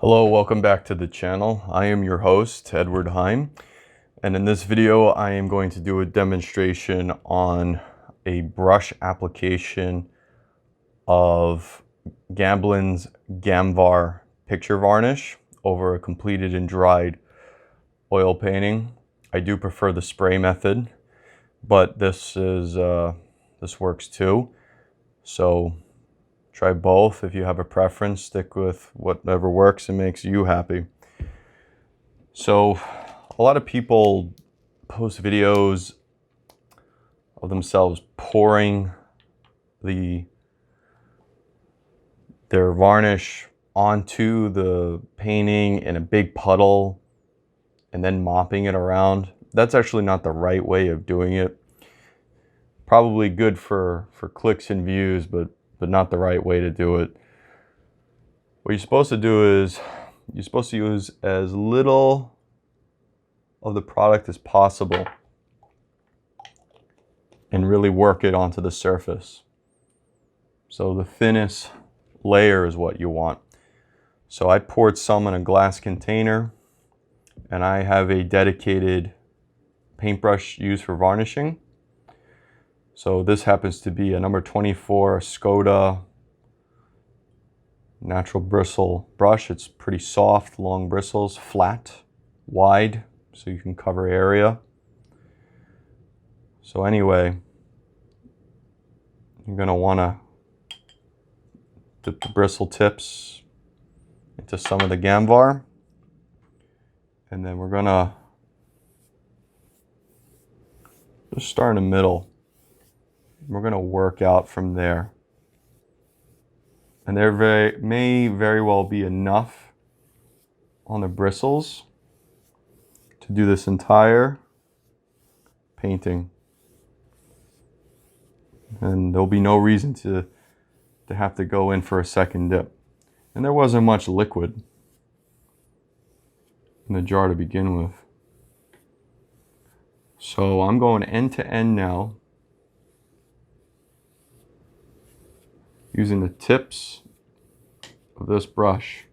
Hello, welcome back to the channel. I am your host, Edward Heim, and in this video I am going to do a demonstration on a brush application of Gamblin's Gamvar picture varnish over a completed and dried oil painting. I do prefer the spray method, but this works too. So try both. If you have a preference, stick with whatever works and makes you happy. So a lot of people post videos of themselves pouring their varnish onto the painting in a big puddle and then mopping it around. That's actually not the right way of doing it. Probably good for clicks and views, but not the right way to do it. What you're supposed to do is you're supposed to use as little of the product as possible and really work it onto the surface. So the thinnest layer is what you want. So I poured some in a glass container, and I have a dedicated paintbrush used for varnishing. So this happens to be a number 24 Skoda natural bristle brush. It's pretty soft, long bristles, flat, wide, so you can cover area. So anyway, you're going to want to dip the bristle tips into some of the Gamvar, and then we're going to just start in the middle. We're going to work out from there. And there may very well be enough on the bristles to do this entire painting. And there'll be no reason to have to go in for a second dip. And there wasn't much liquid in the jar to begin with. So I'm going end to end now, using the tips of this brush,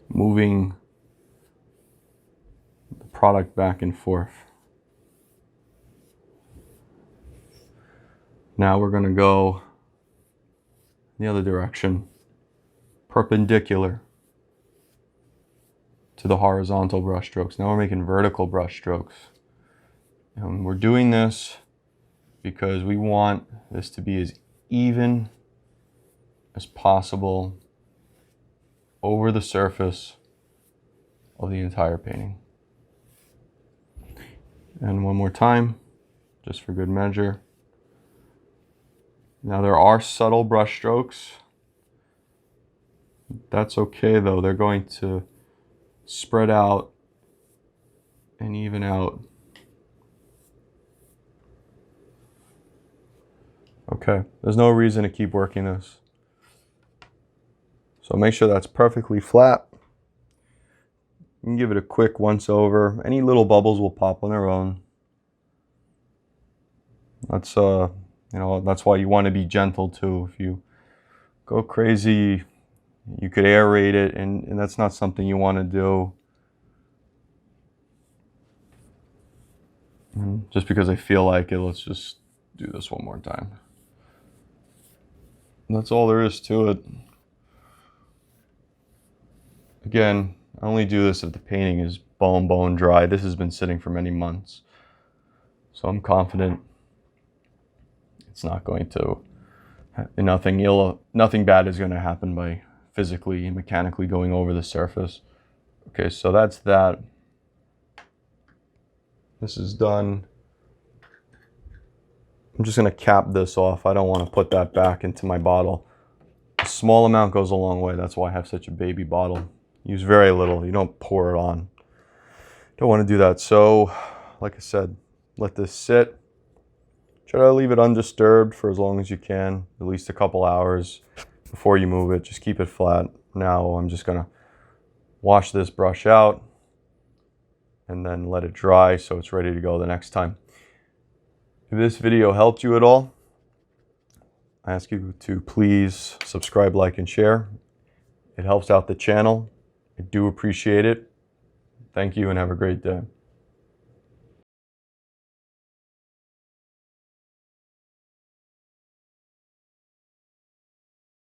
moving the product back and forth. Now we're going to go the other direction, perpendicular to the horizontal brush strokes. Now we're making vertical brush strokes. And we're doing this because we want this to be as even as possible over the surface of the entire painting. And one more time, just for good measure. Now there are subtle brush strokes. That's okay though, they're going to spread out and even out. Okay, there's no reason to keep working this. So make sure that's perfectly flat. You can give it a quick once over. Any little bubbles will pop on their own. That's that's why you want to be gentle too. If you go crazy, you could aerate it, and that's not something you want to do. And just because I feel like it, let's just do this one more time. That's all there is to it. Again, I only do this if the painting is bone dry. This has been sitting for many months. So I'm confident it's not going to, nothing bad is going to happen by physically and mechanically going over the surface. Okay, so that's that. This is done. I'm just going to cap this off. I don't want to put that back into my bottle. A small amount goes a long way. That's why I have such a baby bottle. Use very little. You don't pour it on. Don't want to do that. So, like I said, let this sit. Try to leave it undisturbed for as long as you can, at least a couple hours before you move it. Just keep it flat. Now I'm just going to wash this brush out and then let it dry so it's ready to go the next time. If this video helped you at all, I ask you to please subscribe, like, and share. It helps out the channel. I do appreciate it. Thank you and have a great day.